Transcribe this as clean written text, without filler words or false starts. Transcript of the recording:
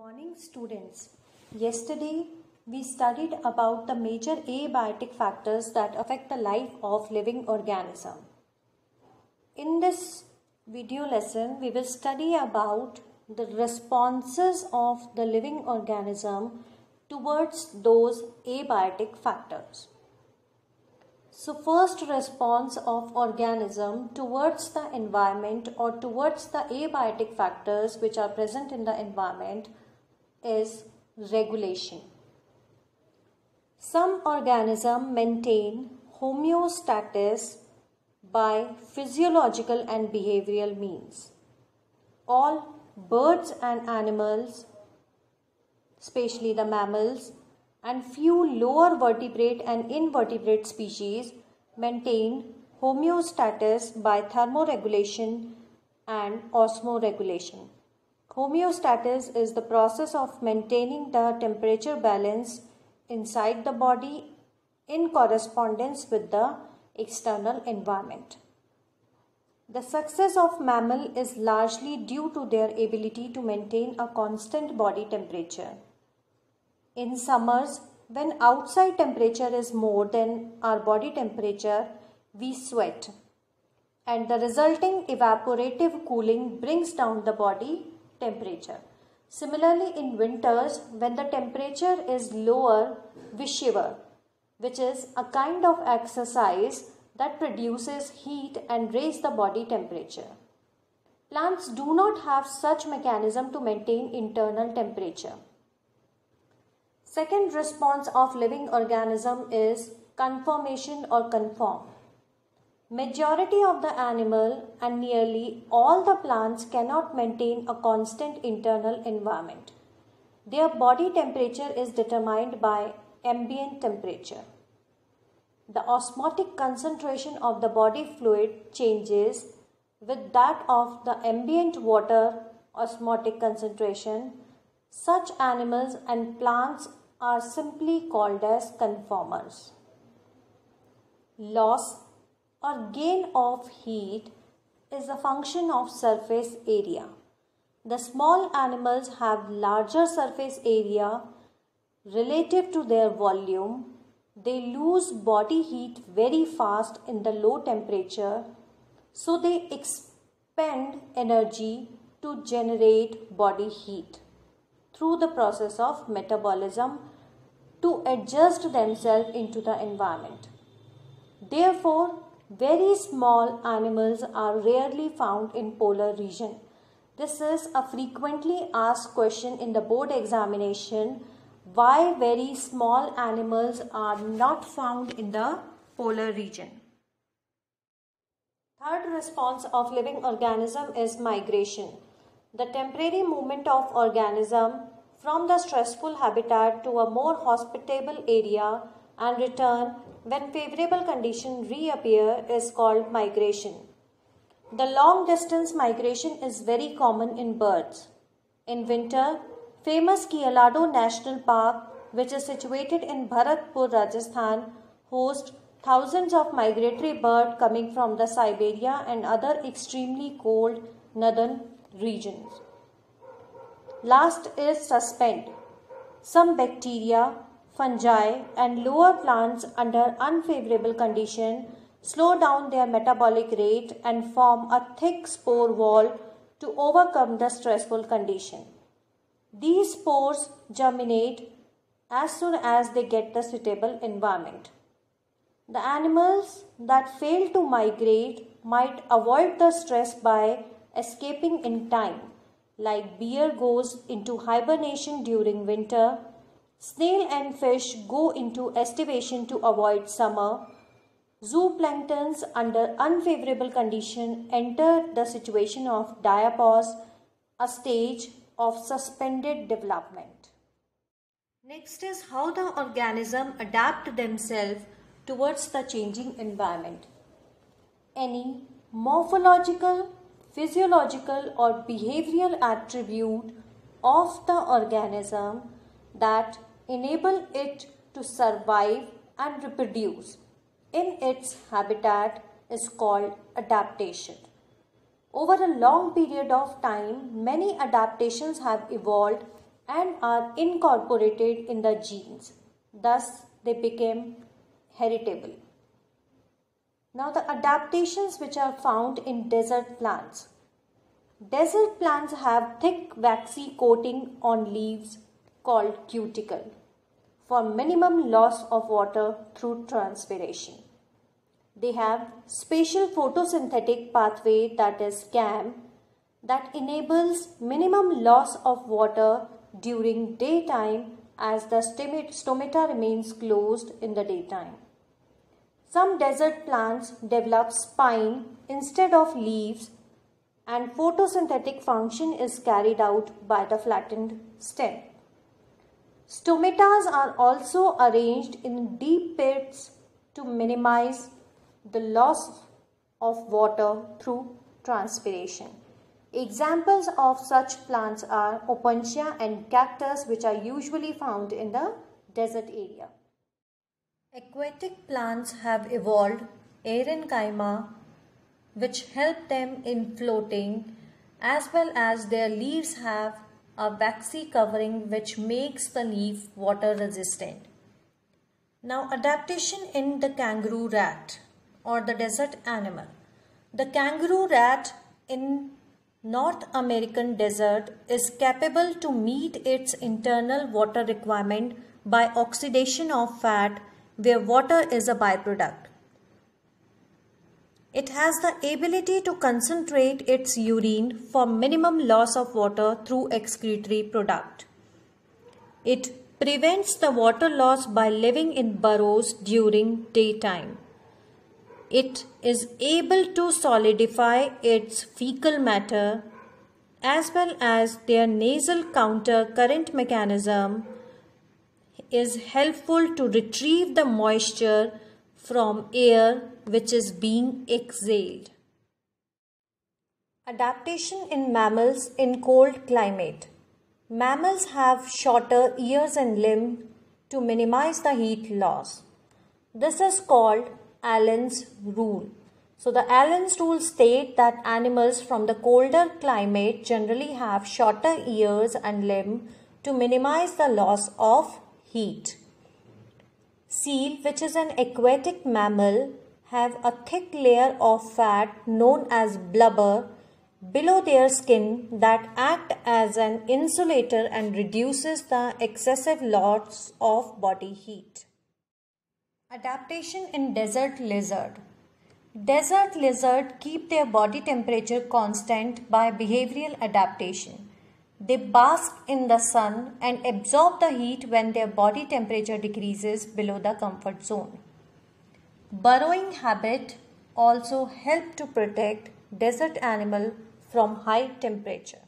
morning, students. Yesterday, we studied about the major abiotic factors that affect the life of living organism. In this video lesson, we will study about the responses of the living organism towards those abiotic factors. So first response of organism towards the environment or towards the abiotic factors which are present in the environment is regulation. Some organisms maintain homeostasis by physiological and behavioral means. All birds and animals, especially the mammals, and few lower vertebrate and invertebrate species maintain homeostasis by thermoregulation and osmoregulation. Homeostasis is the process of maintaining the temperature balance inside the body in correspondence with the external environment. The success of mammal is largely due to their ability to maintain a constant body temperature. In summers, when outside temperature is more than our body temperature, we sweat, and the resulting evaporative cooling brings down the body temperature. Similarly, in winters, when the temperature is lower, we shiver, which is a kind of exercise that produces heat and raises the body temperature. Plants do not have such mechanism to maintain internal temperature. Second response of living organism is conformation or conform. Majority of the animal and nearly all the plants cannot maintain a constant internal environment. Their body temperature is determined by ambient temperature. The osmotic concentration of the body fluid changes with that of the ambient water osmotic concentration. Such animals and plants are simply called as conformers. Loss or gain of heat is a function of surface area. The small animals have larger surface area relative to their volume. They lose body heat very fast in the low temperature, so they expend energy to generate body heat through the process of metabolism to adjust themselves into the environment. Therefore, very small animals are rarely found in polar region. This is a frequently asked question in the board examination. Why very small animals are not found in the polar region? Third response of living organism is migration. The temporary movement of organism from the stressful habitat to a more hospitable area and return when favorable conditions reappear is called migration. The long distance migration is very common in birds. In winter, famous Kialado National Park, which is situated in Bharatpur, Rajasthan, hosts thousands of migratory birds coming from the Siberia and other extremely cold northern regions. Last is suspend. Some bacteria, fungi and lower plants under unfavorable conditions slow down their metabolic rate and form a thick spore wall to overcome the stressful condition. These spores germinate as soon as they get the suitable environment. The animals that fail to migrate might avoid the stress by escaping in time, like bear goes into hibernation during winter. Snail and fish go into estivation to avoid summer. Zooplanktons under unfavorable conditions enter the situation of diapause, a stage of suspended development. Next is how the organism adapt themselves towards the changing environment. Any morphological, physiological or behavioral attribute of the organism that enable it to survive and reproduce in its habitat is called adaptation. Over a long period of time, many adaptations have evolved and are incorporated in the genes. Thus, they became heritable. Now, the adaptations which are found in desert plants. Desert plants have thick waxy coating on leaves called cuticle for minimum loss of water through transpiration. They have spatial photosynthetic pathway, that is CAM, that enables minimum loss of water during daytime as the stomata remains closed in the daytime. Some desert plants develop spine instead of leaves, and photosynthetic function is carried out by the flattened stem. Stomatas are also arranged in deep pits to minimize the loss of water through transpiration. Examples of such plants are Opuntia and cactus, which are usually found in the desert area. Aquatic plants have evolved parenchyma, which help them in floating, as well as their leaves have a waxy covering which makes the leaf water resistant. Now, adaptation in the kangaroo rat or the desert animal. The kangaroo rat in North American desert is capable to meet its internal water requirement by oxidation of fat, where water is a byproduct. It has the ability to concentrate its urine for minimum loss of water through excretory product. It prevents the water loss by living in burrows during daytime. It is able to solidify its fecal matter, as well as their nasal counter current mechanism is helpful to retrieve the moisture from air which is being exhaled. Adaptation in mammals in cold climate. Mammals have shorter ears and limbs to minimize the heat loss. This is called Allen's rule. So the Allen's rule states that animals from the colder climate generally have shorter ears and limbs to minimize the loss of heat. Seal, which is an aquatic mammal, have a thick layer of fat known as blubber below their skin that act as an insulator and reduces the excessive loss of body heat. Adaptation in desert lizard. Desert lizard keep their body temperature constant by behavioral adaptation. They bask in the sun and absorb the heat when their body temperature decreases below the comfort zone. Burrowing habit also help to protect desert animal from high temperature.